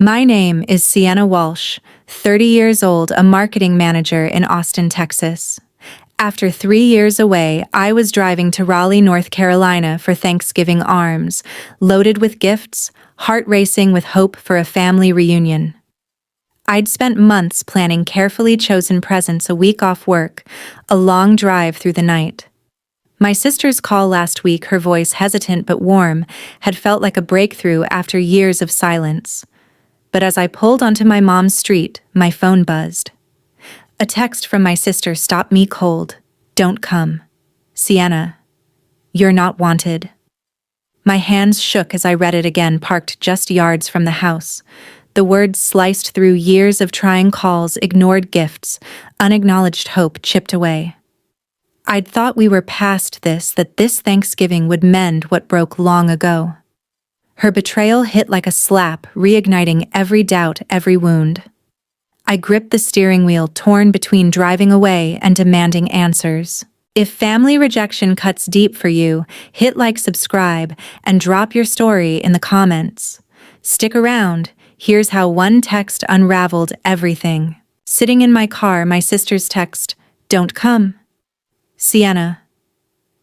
My name is Sienna Walsh, 30 years old, a marketing manager in Austin, Texas. After 3 years away, I was driving to Raleigh, North Carolina for Thanksgiving arms, loaded with gifts, heart racing with hope for a family reunion. I'd spent months planning carefully chosen presents, a week off work, a long drive through the night. My sister's call last week, her voice hesitant but warm, had felt like a breakthrough after years of silence. But as I pulled onto my mom's street, my phone buzzed. A text from my sister stopped me cold. "Don't come. Sienna, you're not wanted." My hands shook as I read it again, parked just yards from the house. The words sliced through years of trying calls, ignored gifts, unacknowledged hope chipped away. I'd thought we were past this, that this Thanksgiving would mend what broke long ago. Her betrayal hit like a slap, reigniting every doubt, every wound. I gripped the steering wheel, torn between driving away and demanding answers. If family rejection cuts deep for you, hit like, subscribe, and drop your story in the comments. Stick around, here's how one text unraveled everything. Sitting in my car, my sister's text, "Don't come. Sienna,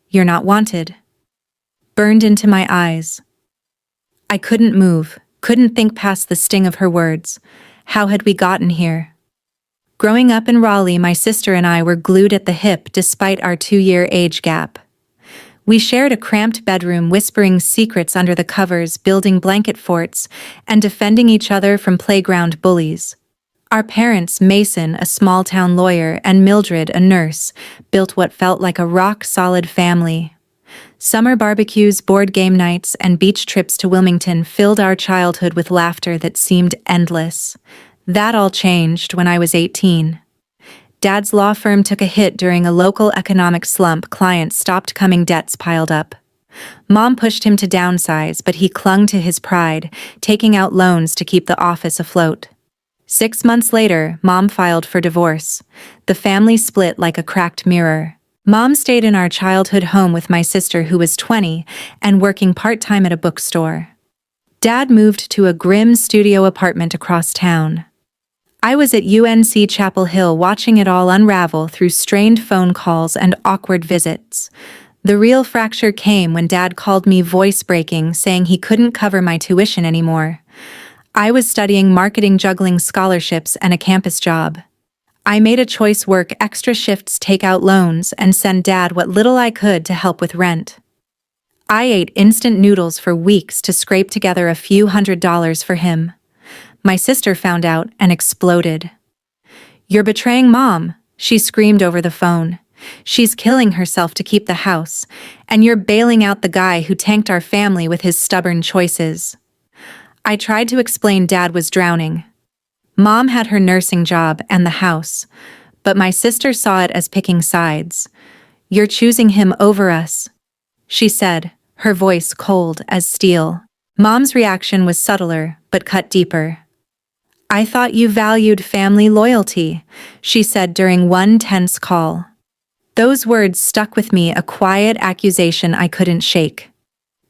you're not wanted," burned into my eyes. I couldn't move, couldn't think past the sting of her words. How had we gotten here? Growing up in Raleigh, my sister and I were glued at the hip despite our 2-year age gap. We shared a cramped bedroom, whispering secrets under the covers, building blanket forts, and defending each other from playground bullies. Our parents, Mason, a small-town lawyer, and Mildred, a nurse, built what felt like a rock-solid family. Summer barbecues, board game nights, and beach trips to Wilmington filled our childhood with laughter that seemed endless. That all changed when I was 18. Dad's law firm took a hit during a local economic slump. Clients stopped coming, debts piled up. Mom pushed him to downsize, but he clung to his pride, taking out loans to keep the office afloat. 6 months later, Mom filed for divorce. The family split like a cracked mirror. Mom stayed in our childhood home with my sister, who was 20 and working part-time at a bookstore. Dad moved to a grim studio apartment across town. I was at UNC Chapel Hill watching it all unravel through strained phone calls and awkward visits. The real fracture came when Dad called me, voice breaking, saying he couldn't cover my tuition anymore. I was studying marketing, juggling scholarships and a campus job. I made a choice: work extra shifts, take out loans, and send Dad what little I could to help with rent. I ate instant noodles for weeks to scrape together a few $100s for him. My sister found out and exploded. "You're betraying Mom," she screamed over the phone. "She's killing herself to keep the house, and you're bailing out the guy who tanked our family with his stubborn choices." I tried to explain Dad was drowning. Mom had her nursing job and the house, but my sister saw it as picking sides. "You're choosing him over us," she said, her voice cold as steel. Mom's reaction was subtler, but cut deeper. "I thought you valued family loyalty," she said during one tense call. Those words stuck with me, a quiet accusation I couldn't shake.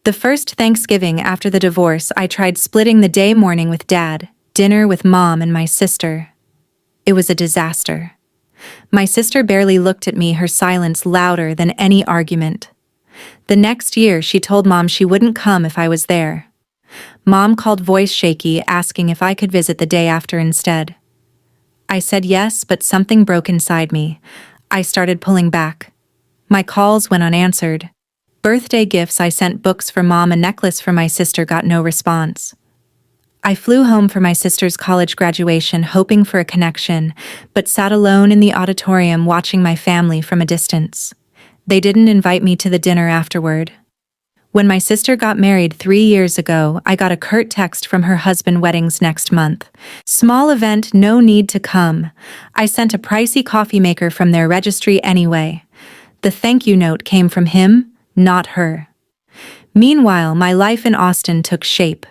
The first Thanksgiving after the divorce, I tried splitting the day, morning with Dad, dinner with Mom and my sister. It was a disaster. My sister barely looked at me, her silence louder than any argument. The next year, she told Mom she wouldn't come if I was there. Mom called, voice shaky, asking if I could visit the day after instead. I said yes, but something broke inside me. I started pulling back. My calls went unanswered. Birthday gifts I sent, books for Mom, a necklace for my sister, got no response. I flew home for my sister's college graduation, hoping for a connection, but sat alone in the auditorium watching my family from a distance. They didn't invite me to the dinner afterward. When my sister got married 3 years ago, I got a curt text from her husband: "Weddings next month. Small event, no need to come." I sent a pricey coffee maker from their registry anyway. The thank you note came from him, not her. Meanwhile, my life in Austin took shape.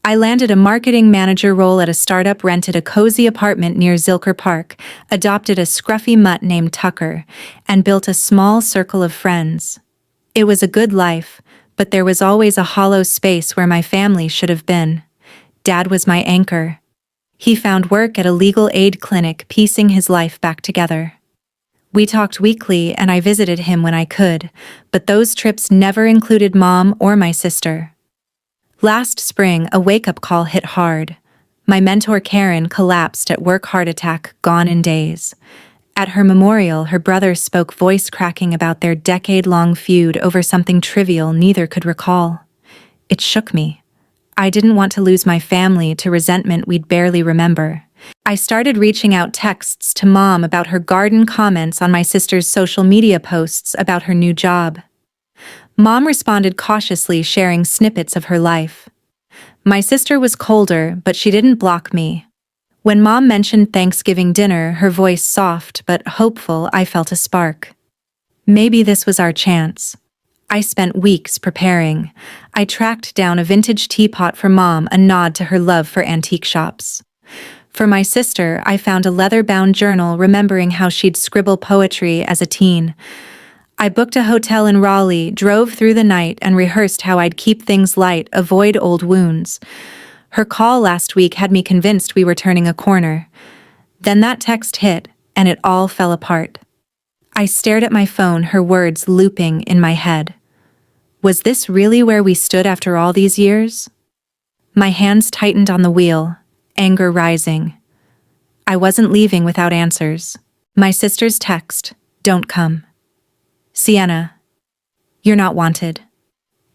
I landed a marketing manager role at a startup, rented a cozy apartment near Zilker Park, adopted a scruffy mutt named Tucker, and built a small circle of friends. It was a good life, but there was always a hollow space where my family should have been. Dad was my anchor. He found work at a legal aid clinic, piecing his life back together. We talked weekly and I visited him when I could, but those trips never included Mom or my sister. Last spring, a wake-up call hit hard. My mentor Karen collapsed at work, heart attack, gone in days. At her memorial, her brother spoke, voice cracking, about their decade-long feud over something trivial neither could recall. It shook me. I didn't want to lose my family to resentment we'd barely remember. I started reaching out texts to Mom about her garden, comments on my sister's social media posts about her new job. Mom responded cautiously, sharing snippets of her life. My sister was colder, but she didn't block me. When Mom mentioned Thanksgiving dinner, her voice soft but hopeful, I felt a spark. Maybe this was our chance. I spent weeks preparing. I tracked down a vintage teapot for Mom, a nod to her love for antique shops. For my sister, I found a leather-bound journal remembering how she'd scribble poetry as a teen. I booked a hotel in Raleigh, drove through the night, and rehearsed how I'd keep things light, avoid old wounds. Her call last week had me convinced we were turning a corner. Then that text hit, and it all fell apart. I stared at my phone, her words looping in my head. Was this really where we stood after all these years? My hands tightened on the wheel, anger rising. I wasn't leaving without answers. My sister's text, "Don't come. Sienna, you're not wanted,"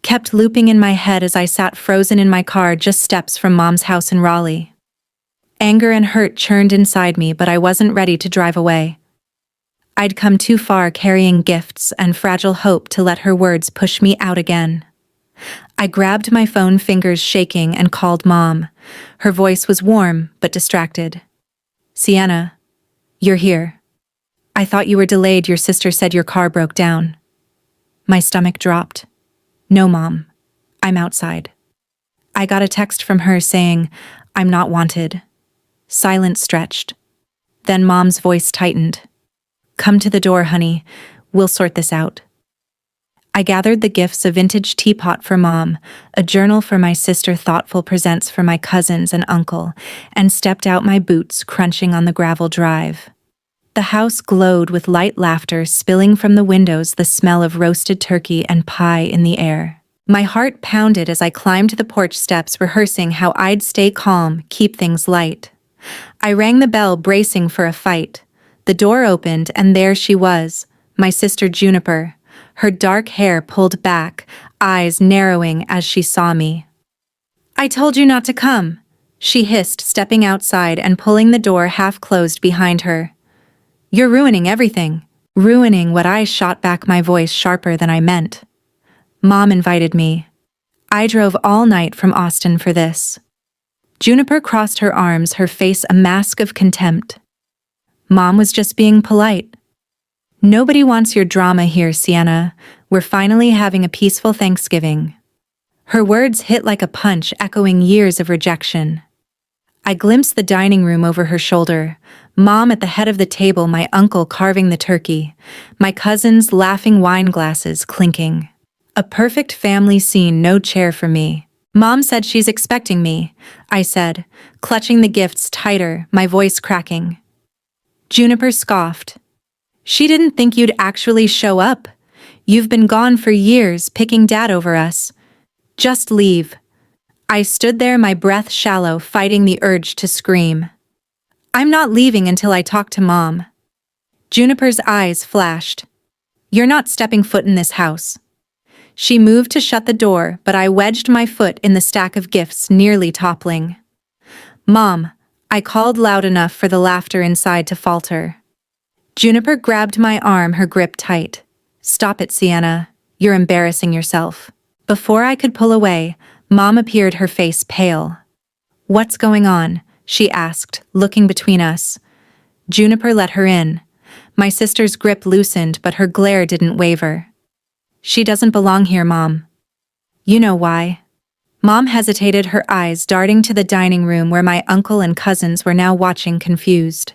kept looping in my head as I sat frozen in my car just steps from Mom's house in Raleigh. Anger and hurt churned inside me, but I wasn't ready to drive away. I'd come too far carrying gifts and fragile hope to let her words push me out again. I grabbed my phone, fingers shaking, and called Mom. Her voice was warm but distracted. "Sienna, you're here. I thought you were delayed. Your sister said your car broke down." My stomach dropped. "No, Mom. I'm outside." I got a text from her saying, "I'm not wanted." Silence stretched. Then Mom's voice tightened. "Come to the door, honey. We'll sort this out." I gathered the gifts: a vintage teapot for Mom, a journal for my sister, thoughtful presents for my cousins and uncle, and stepped out, my boots crunching on the gravel drive. The house glowed with light, laughter spilling from the windows, the smell of roasted turkey and pie in the air. My heart pounded as I climbed the porch steps, rehearsing how I'd stay calm, keep things light. I rang the bell, bracing for a fight. The door opened, and there she was, my sister Juniper, her dark hair pulled back, eyes narrowing as she saw me. "I told you not to come," she hissed, stepping outside and pulling the door half closed behind her. "You're ruining everything." "Ruining what?" I shot back, my voice sharper than I meant. "Mom invited me. I drove all night from Austin for this." Juniper crossed her arms, her face a mask of contempt. "Mom was just being polite." "Nobody wants your drama here, Sienna. We're finally having a peaceful Thanksgiving." Her words hit like a punch, echoing years of rejection. I glimpsed the dining room over her shoulder, Mom at the head of the table, my uncle carving the turkey, my cousins laughing, wine glasses clinking. A perfect family scene, no chair for me. "Mom said she's expecting me," I said, clutching the gifts tighter, my voice cracking. Juniper scoffed. "She didn't think you'd actually show up. You've been gone for years, picking Dad over us. Just leave." I stood there, my breath shallow, fighting the urge to scream. "I'm not leaving until I talk to Mom." Juniper's eyes flashed. "You're not stepping foot in this house." She moved to shut the door, but I wedged my foot in the stack of gifts, nearly toppling. "Mom," I called loud enough for the laughter inside to falter. Juniper grabbed my arm, her grip tight. "Stop it, Sienna. You're embarrassing yourself." Before I could pull away, Mom appeared, her face pale. "What's going on?" she asked, looking between us. Juniper let her in. My sister's grip loosened, but her glare didn't waver. "She doesn't belong here, Mom." "You know why." Mom hesitated, her eyes darting to the dining room where my uncle and cousins were now watching, confused.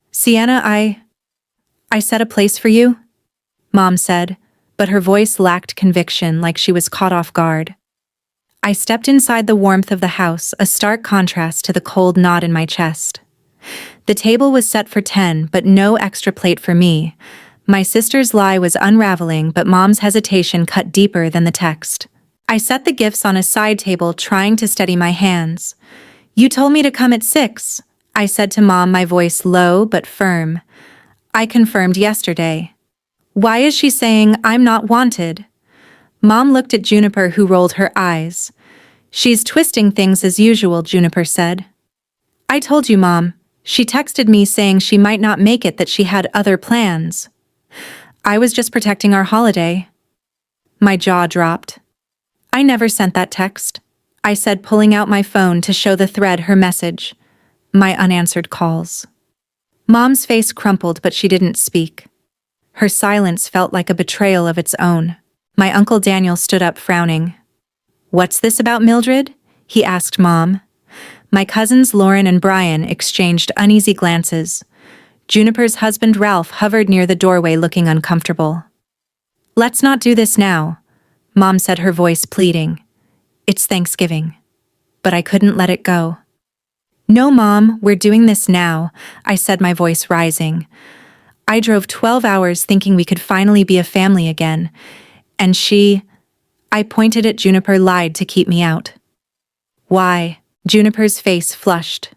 "Sienna, I set a place for you," Mom said, but her voice lacked conviction, like she was caught off guard. I stepped inside the warmth of the house, a stark contrast to the cold knot in my chest. The table was set for 10, but no extra plate for me. My sister's lie was unraveling, but Mom's hesitation cut deeper than the text. I set the gifts on a side table, trying to steady my hands. "You told me to come at 6, I said to Mom, my voice low but firm. "I confirmed yesterday." "Why is she saying I'm not wanted?" Mom looked at Juniper, who rolled her eyes. "She's twisting things as usual," Juniper said. "I told you, Mom. She texted me saying she might not make it, that she had other plans." "I was just protecting our holiday." My jaw dropped. "I never sent that text," I said, pulling out my phone to show the thread her message. My unanswered calls. Mom's face crumpled, but she didn't speak. Her silence felt like a betrayal of its own. My Uncle Daniel stood up, frowning. "What's this about Mildred?" he asked Mom. My cousins Lauren and Brian exchanged uneasy glances. Juniper's husband Ralph hovered near the doorway, looking uncomfortable. "Let's not do this now," Mom said, her voice pleading. "It's Thanksgiving." But I couldn't let it go. "No, Mom, we're doing this now," I said, my voice rising. "I drove 12 hours thinking we could finally be a family again. And she," I pointed at Juniper, "lied to keep me out." "Why?" Juniper's face flushed.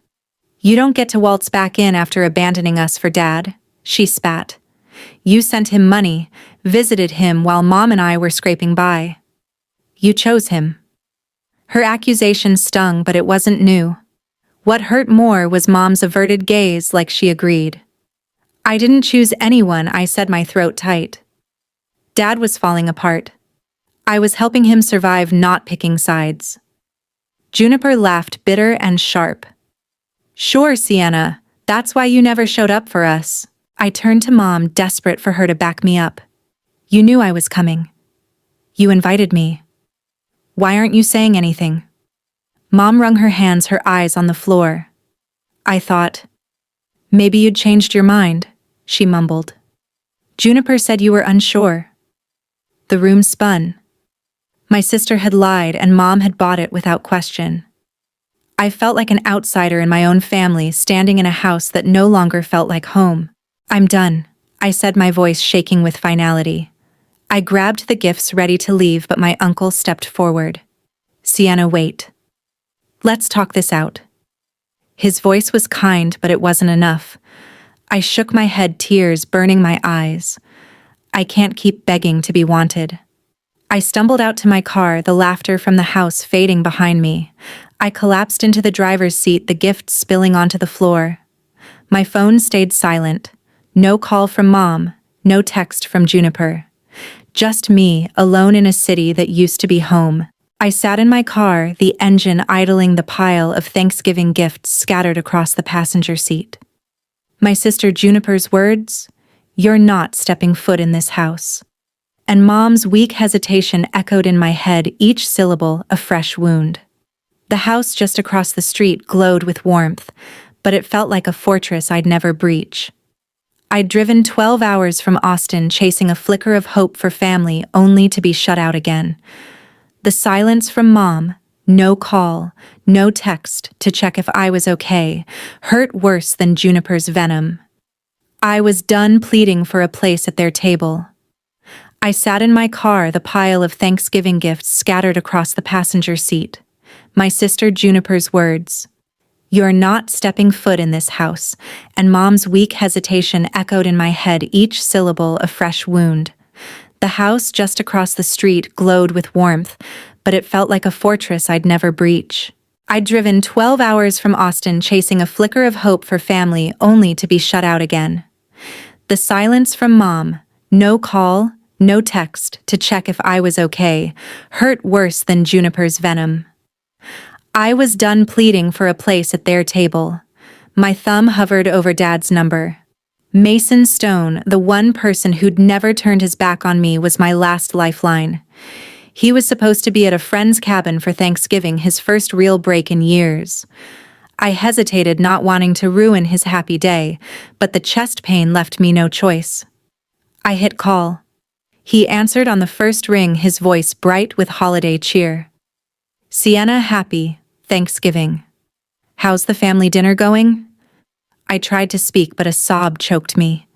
"You don't get to waltz back in after abandoning us for Dad," she spat. "You sent him money, visited him while Mom and I were scraping by. You chose him." Her accusation stung, but it wasn't new. What hurt more was Mom's averted gaze, like she agreed. "I didn't choose anyone," I said, my throat tight. "Dad was falling apart. I was helping him survive, not picking sides." Juniper laughed, bitter and sharp. "Sure, Sienna, that's why you never showed up for us." I turned to Mom, desperate for her to back me up. "You knew I was coming. You invited me. Why aren't you saying anything?" Mom wrung her hands, her eyes on the floor. "I thought maybe you'd changed your mind," she mumbled. "Juniper said you were unsure." The room spun. My sister had lied, and Mom had bought it without question. I felt like an outsider in my own family, standing in a house that no longer felt like home. "I'm done," I said, my voice shaking with finality. I grabbed the gifts, ready to leave, but my uncle stepped forward. "Sienna, wait. Let's talk this out." His voice was kind, but it wasn't enough. I shook my head, tears burning my eyes. "I can't keep begging to be wanted." I stumbled out to my car, the laughter from the house fading behind me. I collapsed into the driver's seat, the gifts spilling onto the floor. My phone stayed silent. No call from Mom, no text from Juniper. Just me, alone in a city that used to be home. I sat in my car, the engine idling, the pile of Thanksgiving gifts scattered across the passenger seat. My sister Juniper's words, "You're not stepping foot in this house." And Mom's weak hesitation echoed in my head, each syllable a fresh wound. The house just across the street glowed with warmth, but it felt like a fortress I'd never breach. I'd driven 12 hours from Austin, chasing a flicker of hope for family, only to be shut out again. The silence from Mom, no call, no text to check if I was okay, hurt worse than Juniper's venom. I was done pleading for a place at their table. I sat in my car, the pile of Thanksgiving gifts scattered across the passenger seat. My sister Juniper's words, "You're not stepping foot in this house," and Mom's weak hesitation echoed in my head, each syllable a fresh wound. The house just across the street glowed with warmth, but it felt like a fortress I'd never breach. I'd driven 12 hours from Austin, chasing a flicker of hope for family, only to be shut out again. The silence from Mom, no call, no text to check if I was okay, hurt worse than Juniper's venom. I was done pleading for a place at their table. My thumb hovered over Dad's number. Mason Stone, the one person who'd never turned his back on me, was my last lifeline. He was supposed to be at a friend's cabin for Thanksgiving, his first real break in years. I hesitated, not wanting to ruin his happy day, but the chest pain left me no choice. I hit call. He answered on the first ring, his voice bright with holiday cheer. Sienna, happy Thanksgiving. How's the family dinner going? I tried to speak, but a sob choked me.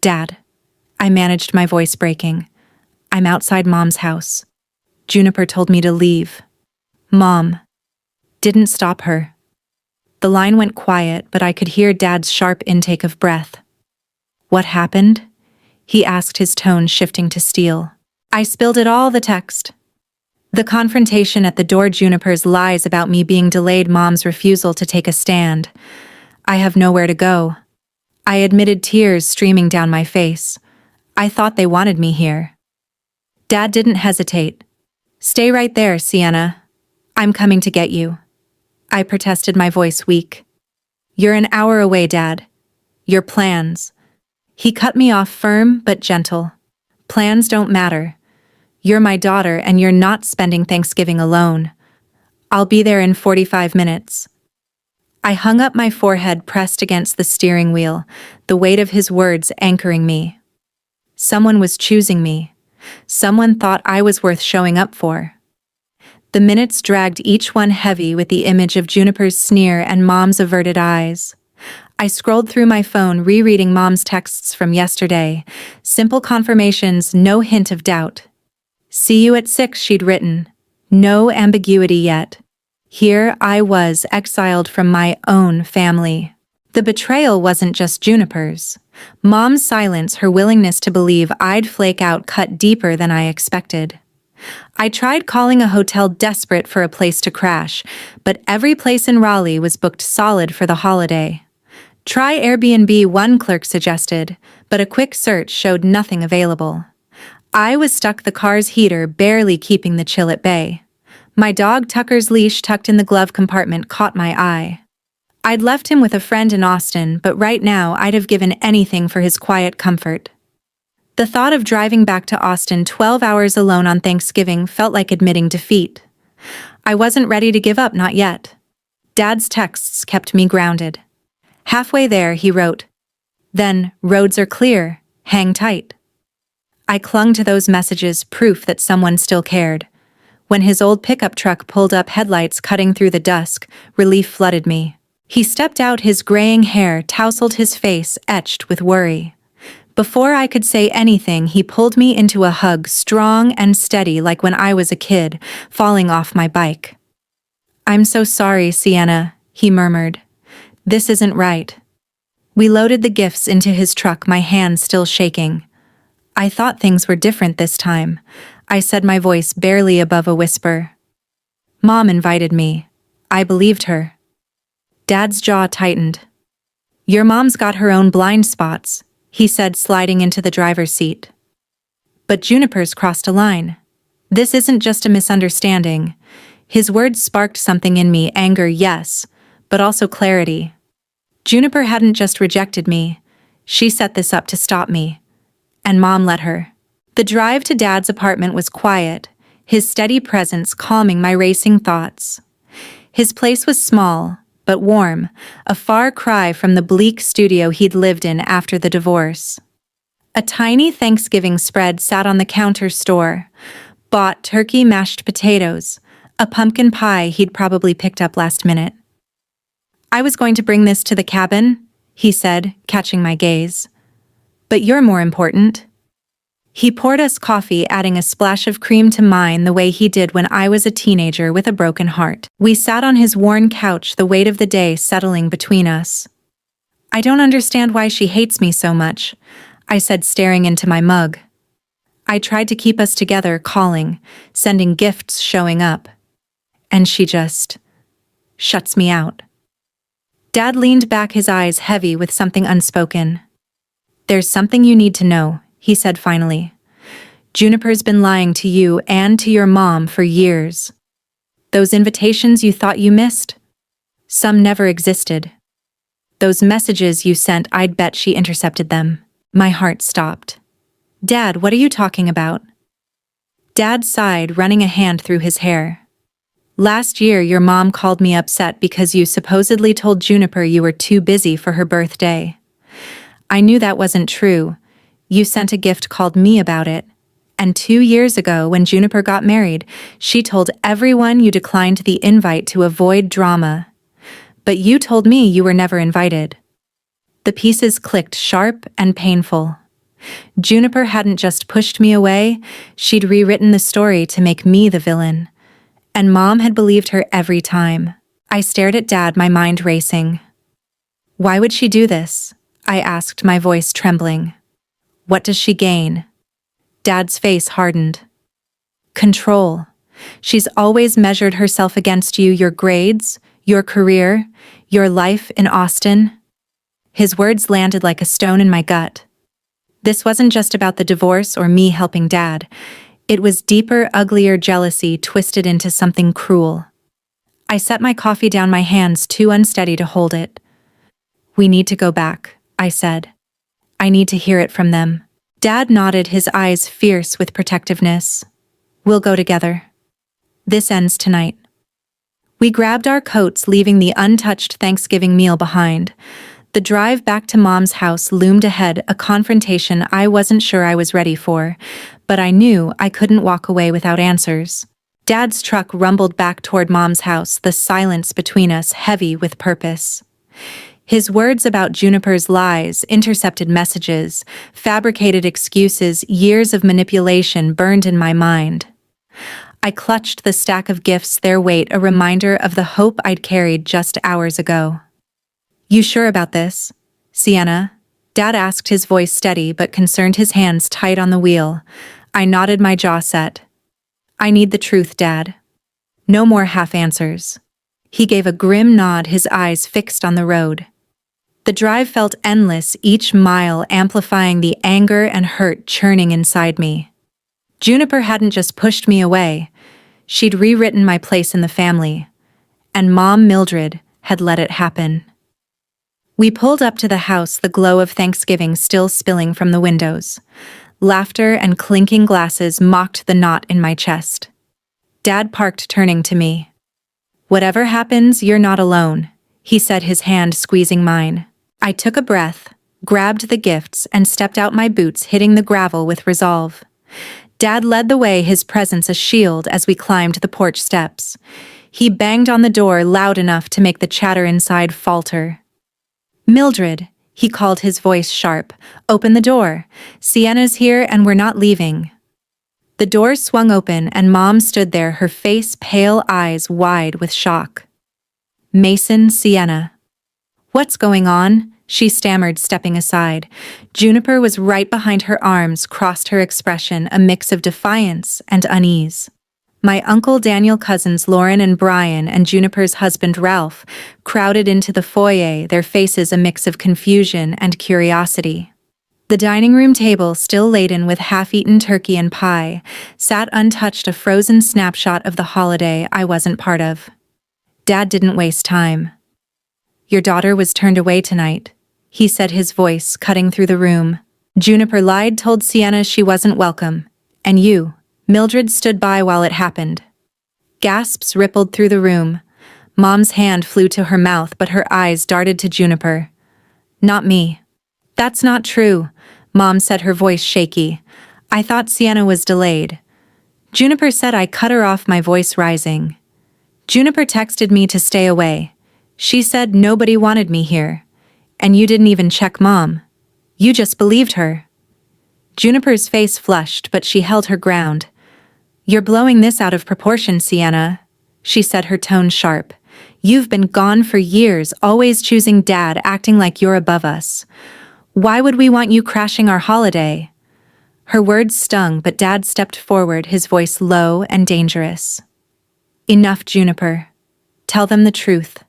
Dad. I managed, my voice breaking. I'm outside Mom's house. Juniper told me to leave. Mom. Didn't stop her. The line went quiet, but I could hear Dad's sharp intake of breath. What happened? He asked, his tone shifting to steel. I spilled it all, the text. The confrontation at the door, Juniper's lies about me being delayed, Mom's refusal to take a stand. I have nowhere to go. I admitted, tears streaming down my face. I thought they wanted me here. Dad didn't hesitate. Stay right there, Sienna. I'm coming to get you. I protested, my voice weak. You're an hour away, Dad. Your plans. He cut me off, firm but gentle. Plans don't matter. You're my daughter and you're not spending Thanksgiving alone. I'll be there in 45 minutes. I hung up, my forehead pressed against the steering wheel, the weight of his words anchoring me. Someone was choosing me. Someone thought I was worth showing up for. The minutes dragged, each one heavy with the image of Juniper's sneer and Mom's averted eyes. I scrolled through my phone, rereading Mom's texts from yesterday. Simple confirmations, no hint of doubt. See you at 6, she'd written. No ambiguity yet. Here I was, exiled from my own family. The betrayal wasn't just Juniper's. Mom's silence, her willingness to believe I'd flake out, cut deeper than I expected. I tried calling a hotel, desperate for a place to crash, but every place in Raleigh was booked solid for the holiday. Try Airbnb, one clerk suggested, but a quick search showed nothing available. I was stuck, the car's heater barely keeping the chill at bay. My dog Tucker's leash tucked in the glove compartment caught my eye. I'd left him with a friend in Austin, but right now I'd have given anything for his quiet comfort. The thought of driving back to Austin 12 hours alone on Thanksgiving felt like admitting defeat. I wasn't ready to give up, not yet. Dad's texts kept me grounded. Halfway there, he wrote, "Then, roads are clear, hang tight." I clung to those messages, proof that someone still cared. When his old pickup truck pulled up, headlights cutting through the dusk, relief flooded me. He stepped out, his graying hair tousled, his face etched with worry. Before I could say anything, he pulled me into a hug, strong and steady like when I was a kid, falling off my bike. "I'm so sorry, Sienna," he murmured. "This isn't right." We loaded the gifts into his truck, my hands still shaking. "I thought things were different this time," I said, my voice barely above a whisper. "Mom invited me. I believed her." Dad's jaw tightened. "Your mom's got her own blind spots," he said, sliding into the driver's seat. "But Juniper's crossed a line. This isn't just a misunderstanding." His words sparked something in me, anger, yes, but also clarity. Juniper hadn't just rejected me. She set this up to stop me. And Mom let her. The drive to Dad's apartment was quiet, his steady presence calming my racing thoughts. His place was small, but warm, a far cry from the bleak studio he'd lived in after the divorce. A tiny Thanksgiving spread sat on the counter, store-bought turkey, mashed potatoes, a pumpkin pie he'd probably picked up last minute. "I was going to bring this to the cabin," he said, catching my gaze. "But you're more important." He poured us coffee, adding a splash of cream to mine the way he did when I was a teenager with a broken heart. We sat on his worn couch, the weight of the day settling between us. "I don't understand why she hates me so much," I said, staring into my mug. "I tried to keep us together, calling, sending gifts, showing up. And she just shuts me out." Dad leaned back, his eyes heavy with something unspoken. "There's something you need to know," he said finally. "Juniper's been lying to you and to your mom for years. Those invitations you thought you missed? Some never existed. Those messages you sent, I'd bet she intercepted them." My heart stopped. "Dad, what are you talking about?" Dad sighed, running a hand through his hair. "Last year, your mom called me upset because you supposedly told Juniper you were too busy for her birthday. I knew that wasn't true. You sent a gift, called me about it, And 2 years ago, when Juniper got married, she told everyone you declined the invite to avoid drama. But you told me you were never invited. The pieces clicked sharp and painful. Juniper hadn't just pushed me away, she'd rewritten the story to make me the villain. And Mom had believed her every time. I stared at Dad, my mind racing. Why would she do this? I asked, my voice trembling. What does she gain? Dad's face hardened. Control. She's always measured herself against you, your grades, your career, your life in Austin. His words landed like a stone in my gut. This wasn't just about the divorce or me helping Dad. It was deeper, uglier jealousy twisted into something cruel. I set my coffee down, my hands too unsteady to hold it. We need to go back, I said. I need to hear it from them. Dad nodded, his eyes fierce with protectiveness. We'll go together. This ends tonight. We grabbed our coats, leaving the untouched Thanksgiving meal behind. The drive back to Mom's house loomed ahead, a confrontation I wasn't sure I was ready for, but I knew I couldn't walk away without answers. Dad's truck rumbled back toward Mom's house, the silence between us heavy with purpose. His words about Juniper's lies, intercepted messages, fabricated excuses, years of manipulation burned in my mind. I clutched the stack of gifts, their weight a reminder of the hope I'd carried just hours ago. You sure about this, Sienna? Dad asked, his voice steady but concerned, his hands tight on the wheel. I nodded, my jaw set. I need the truth, Dad. No more half answers. He gave a grim nod, his eyes fixed on the road. The drive felt endless, each mile amplifying the anger and hurt churning inside me. Juniper hadn't just pushed me away, she'd rewritten my place in the family. And Mom, Mildred, had let it happen. We pulled up to the house, the glow of Thanksgiving still spilling from the windows. Laughter and clinking glasses mocked the knot in my chest. Dad parked, turning to me. Whatever happens, you're not alone, he said, his hand squeezing mine. I took a breath, grabbed the gifts, and stepped out, my boots hitting the gravel with resolve. Dad led the way, his presence a shield as we climbed the porch steps. He banged on the door loud enough to make the chatter inside falter. Mildred, he called, his voice sharp. Open the door. Sienna's here and we're not leaving. The door swung open and Mom stood there, her face pale, eyes wide with shock. Mason, Sienna. What's going on? She stammered, stepping aside. Juniper was right behind her, arms crossed, her expression a mix of defiance and unease. My uncle Daniel, cousins Lauren and Brian, and Juniper's husband Ralph crowded into the foyer, their faces a mix of confusion and curiosity. The dining room table, still laden with half-eaten turkey and pie, sat untouched, a frozen snapshot of the holiday I wasn't part of. Dad didn't waste time. Your daughter was turned away tonight, he said, his voice cutting through the room. Juniper lied, told Sienna she wasn't welcome. And you, Mildred, stood by while it happened. Gasps rippled through the room. Mom's hand flew to her mouth, but her eyes darted to Juniper. Not me. That's not true, Mom said, her voice shaky. I thought Sienna was delayed. Juniper said. I cut her off, my voice rising. Juniper texted me to stay away. She said nobody wanted me here. And you didn't even check Mom. You just believed her. Juniper's face flushed, but she held her ground. You're blowing this out of proportion, Sienna, she said, her tone sharp. You've been gone for years, always choosing Dad, acting like you're above us. Why would we want you crashing our holiday? Her words stung, but Dad stepped forward, his voice low and dangerous. Enough, Juniper. Tell them the truth.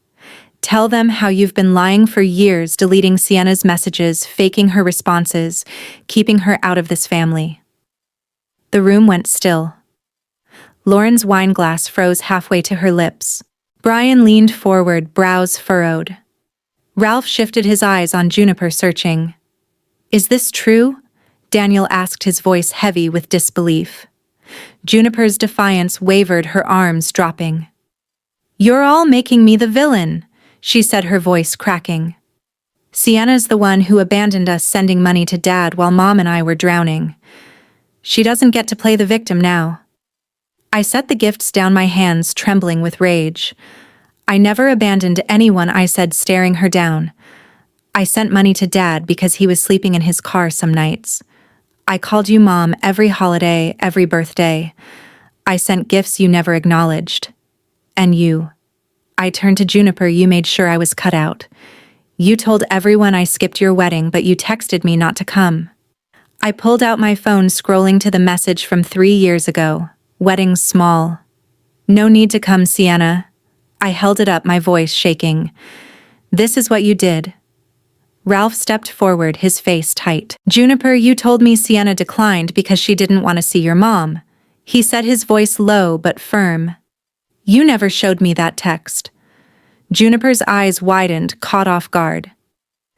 Tell them how you've been lying for years, deleting Sienna's messages, faking her responses, keeping her out of this family. The room went still. Lauren's wine glass froze halfway to her lips. Brian leaned forward, brows furrowed. Ralph shifted his eyes on Juniper, searching. Is this true? Daniel asked, his voice heavy with disbelief. Juniper's defiance wavered, her arms dropping. You're all making me the villain, she said, her voice cracking. Sienna's the one who abandoned us, sending money to Dad while Mom and I were drowning. She doesn't get to play the victim now. I set the gifts down, my hands trembling with rage. I never abandoned anyone, I said, staring her down. I sent money to Dad because he was sleeping in his car some nights. I called you Mom every holiday, every birthday. I sent gifts you never acknowledged. And you. I turned to Juniper, you made sure I was cut out. You told everyone I skipped your wedding, but you texted me not to come. I pulled out my phone, scrolling to the message from 3 years ago. Wedding small. No need to come, Sienna. I held it up, my voice shaking. This is what you did. Ralph stepped forward, his face tight. Juniper, you told me Sienna declined because she didn't want to see your mom. He said, his voice low but firm. You never showed me that text. Juniper's eyes widened, caught off guard.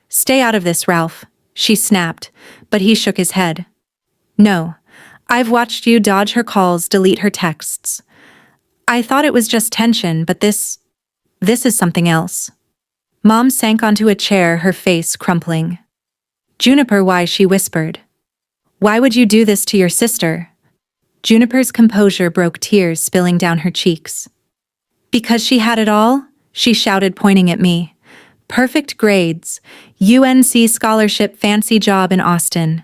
Stay out of this, Ralph, she snapped, but he shook his head. No, I've watched you dodge her calls, delete her texts. I thought it was just tension, but this is something else. Mom sank onto a chair, her face crumpling. Juniper, why? She whispered. Why would you do this to your sister? Juniper's composure broke, tears spilling down her cheeks. Because she had it all? She shouted, pointing at me. Perfect grades, UNC scholarship, fancy job in Austin.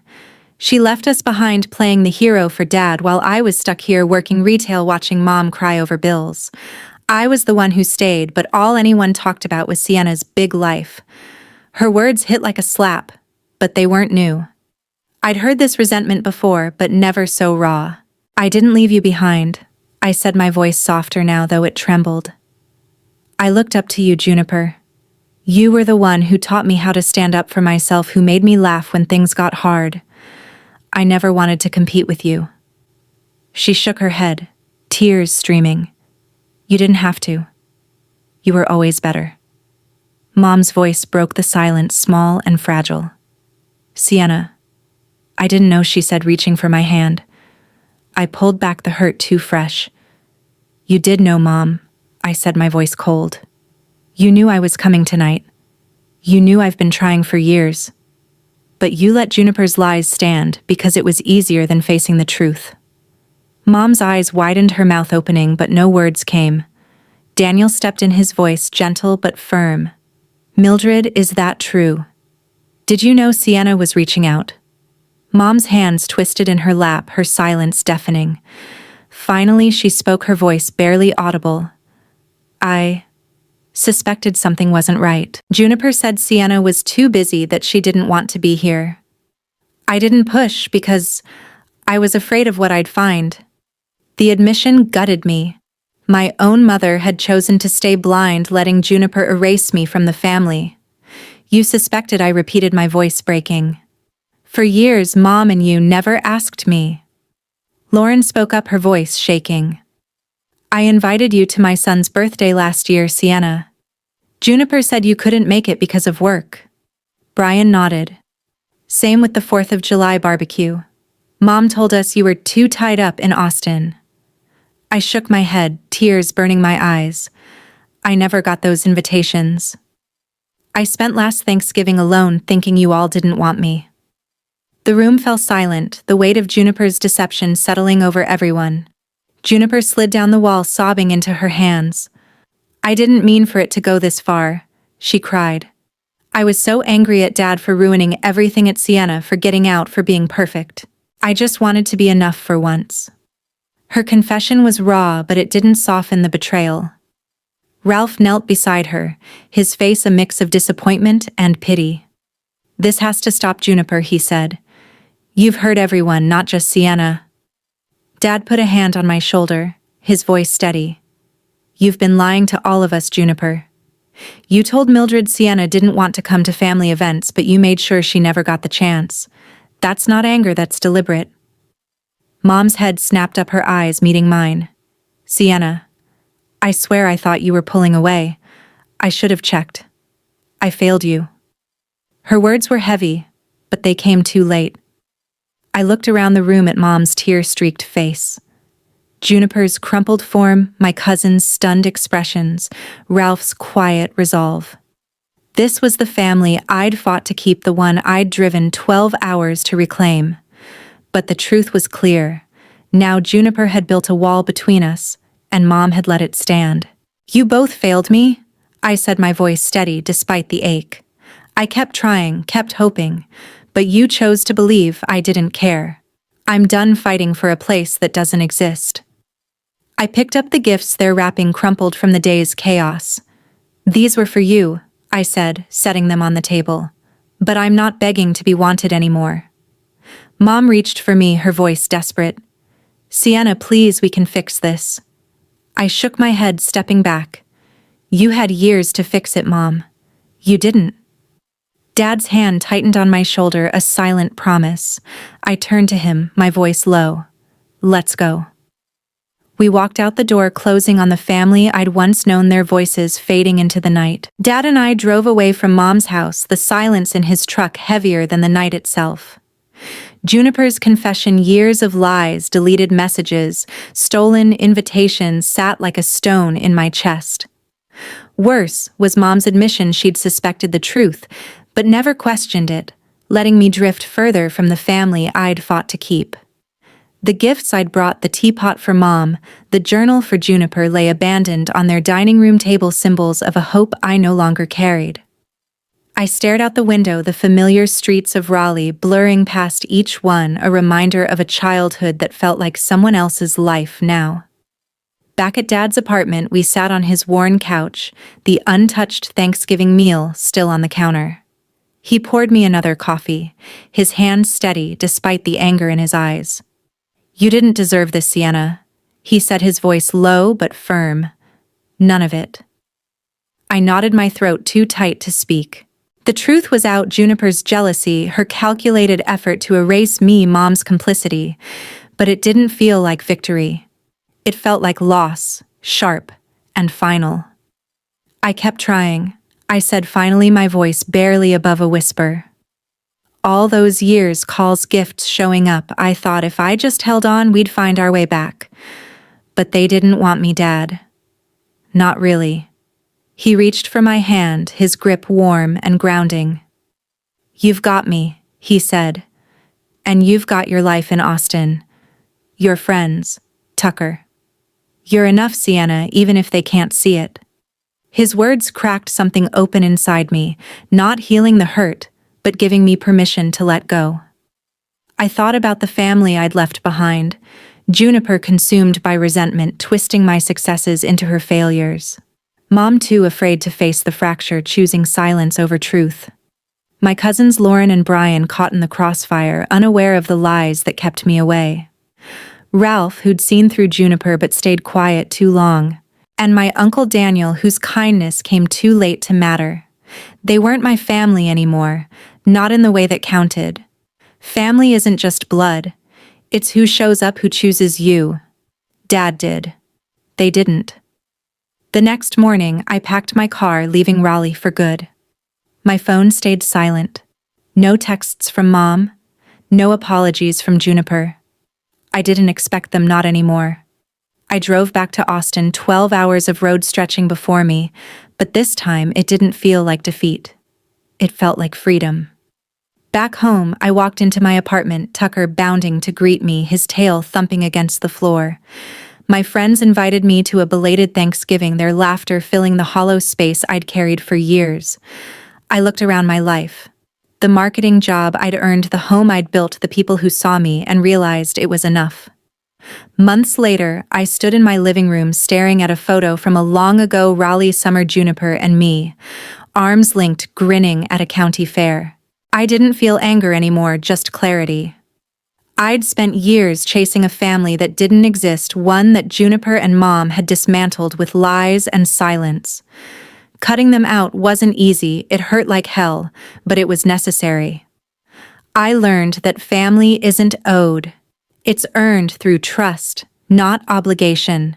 She left us behind playing the hero for Dad while I was stuck here working retail, watching Mom cry over bills. I was the one who stayed, but all anyone talked about was Sienna's big life. Her words hit like a slap, but they weren't new. I'd heard this resentment before, but never so raw. I didn't leave you behind, I said, my voice softer now, though it trembled. I looked up to you, Juniper. You were the one who taught me how to stand up for myself, who made me laugh when things got hard. I never wanted to compete with you. She shook her head, tears streaming. You didn't have to. You were always better. Mom's voice broke the silence, small and fragile. Sienna. I didn't know, she said, reaching for my hand. I pulled back, the hurt too fresh. You did know, Mom, I said, my voice cold. You knew I was coming tonight. You knew I've been trying for years. But you let Juniper's lies stand because it was easier than facing the truth. Mom's eyes widened, her mouth opening, but no words came. Daniel stepped in, his voice gentle but firm. Mildred, is that true? Did you know Sienna was reaching out? Mom's hands twisted in her lap, her silence deafening. Finally, she spoke, her voice barely audible. I suspected something wasn't right. Juniper said Sienna was too busy, that she didn't want to be here. I didn't push because I was afraid of what I'd find. The admission gutted me. My own mother had chosen to stay blind, letting Juniper erase me from the family. You suspected, I repeated, my voice breaking. For years, Mom and you never asked me. Lauren spoke up, her voice shaking. I invited you to my son's birthday last year, Sienna. Juniper said you couldn't make it because of work. Brian nodded. Same with the 4th of July barbecue. Mom told us you were too tied up in Austin. I shook my head, tears burning my eyes. I never got those invitations. I spent last Thanksgiving alone, thinking you all didn't want me. The room fell silent, the weight of Juniper's deception settling over everyone. Juniper slid down the wall, sobbing into her hands. I didn't mean for it to go this far, she cried. I was so angry at Dad for ruining everything, at Sienna for getting out, for being perfect. I just wanted to be enough for once. Her confession was raw, but it didn't soften the betrayal. Ralph knelt beside her, his face a mix of disappointment and pity. This has to stop, Juniper, he said. You've hurt everyone, not just Sienna. Dad put a hand on my shoulder, his voice steady. You've been lying to all of us, Juniper. You told Mildred Sienna didn't want to come to family events, but you made sure she never got the chance. That's not anger, that's deliberate. Mom's head snapped up, her eyes meeting mine. Sienna, I swear I thought you were pulling away. I should have checked. I failed you. Her words were heavy, but they came too late. I looked around the room at Mom's tear-streaked face. Juniper's crumpled form, my cousin's stunned expressions, Ralph's quiet resolve. This was the family I'd fought to keep, the one I'd driven 12 hours to reclaim. But the truth was clear. Now Juniper had built a wall between us, and Mom had let it stand. "You both failed me," I said, my voice steady despite the ache. "I kept trying, kept hoping, but you chose to believe I didn't care. I'm done fighting for a place that doesn't exist." I picked up the gifts their wrapping crumpled from the day's chaos. "These were for you," I said, setting them on the table. "But I'm not begging to be wanted anymore." Mom reached for me, her voice desperate. "Sienna, please, we can fix this." I shook my head, stepping back. "You had years to fix it, Mom. You didn't." Dad's hand tightened on my shoulder, a silent promise. I turned to him, my voice low. "Let's go." We walked out the door, closing on the family I'd once known, their voices fading into the night. Dad and I drove away from Mom's house, the silence in his truck heavier than the night itself. Juniper's confession, years of lies, deleted messages, stolen invitations, sat like a stone in my chest. Worse was Mom's admission she'd suspected the truth, but never questioned it, letting me drift further from the family I'd fought to keep. The gifts I'd brought, the teapot for Mom, the journal for Juniper, lay abandoned on their dining room table, symbols of a hope I no longer carried. I stared out the window, the familiar streets of Raleigh blurring past each one, a reminder of a childhood that felt like someone else's life now. Back at Dad's apartment, we sat on his worn couch, the untouched Thanksgiving meal still on the counter. He poured me another coffee, his hand steady despite the anger in his eyes. "You didn't deserve this, Sienna," he said, his voice low but firm. "None of it." I nodded, my throat too tight to speak. The truth was out: Juniper's jealousy, her calculated effort to erase me, Mom's complicity. But it didn't feel like victory. It felt like loss, sharp and final. "I kept trying," I said finally, my voice barely above a whisper. "All those years, calls, gifts, showing up. I thought if I just held on, we'd find our way back. But they didn't want me, Dad. Not really." He reached for my hand, his grip warm and grounding. "You've got me," he said. "And you've got your life in Austin. Your friends, Tucker. You're enough, Sienna, even if they can't see it." His words cracked something open inside me, not healing the hurt, but giving me permission to let go. I thought about the family I'd left behind, Juniper consumed by resentment, twisting my successes into her failures. Mom too, afraid to face the fracture, choosing silence over truth. My cousins Lauren and Brian caught in the crossfire, unaware of the lies that kept me away. Ralph, who'd seen through Juniper but stayed quiet too long. And my Uncle Daniel, whose kindness came too late to matter. They weren't my family anymore, not in the way that counted. Family isn't just blood. It's who shows up, who chooses you. Dad did. They didn't. The next morning, I packed my car, leaving Raleigh for good. My phone stayed silent. No texts from Mom. No apologies from Juniper. I didn't expect them, not anymore. I drove back to Austin, 12 hours of road stretching before me, but this time it didn't feel like defeat. It felt like freedom. Back home, I walked into my apartment, Tucker bounding to greet me, his tail thumping against the floor. My friends invited me to a belated Thanksgiving, their laughter filling the hollow space I'd carried for years. I looked around my life. The marketing job I'd earned, the home I'd built, the people who saw me, and realized it was enough. Months later, I stood in my living room staring at a photo from a long ago Raleigh summer, Juniper and me, arms linked, grinning at a county fair. I didn't feel anger anymore, just clarity. I'd spent years chasing a family that didn't exist, one that Juniper and Mom had dismantled with lies and silence. Cutting them out wasn't easy, it hurt like hell, but it was necessary. I learned that family isn't owed. It's earned through trust, not obligation.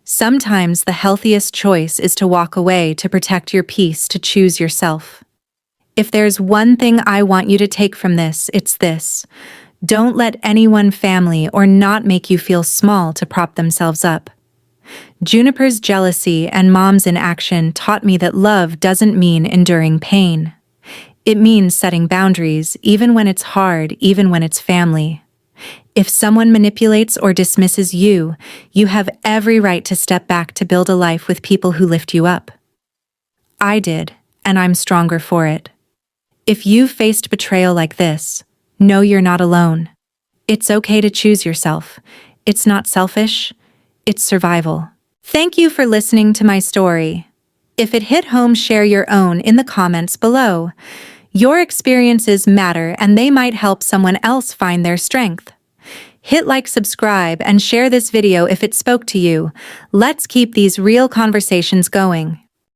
Sometimes the healthiest choice is to walk away, to protect your peace, to choose yourself. If there's one thing I want you to take from this, it's this. Don't let anyone, family or not, make you feel small to prop themselves up. Juniper's jealousy and Mom's inaction taught me that love doesn't mean enduring pain. It means setting boundaries, even when it's hard, even when it's family. If someone manipulates or dismisses you, you have every right to step back to build a life with people who lift you up. I did, and I'm stronger for it. If you've faced betrayal like this, know you're not alone. It's okay to choose yourself. It's not selfish, it's survival. Thank you for listening to my story. If it hit home, share your own in the comments below. Your experiences matter and they might help someone else find their strength. Hit like, subscribe, and share this video if it spoke to you. Let's keep these real conversations going.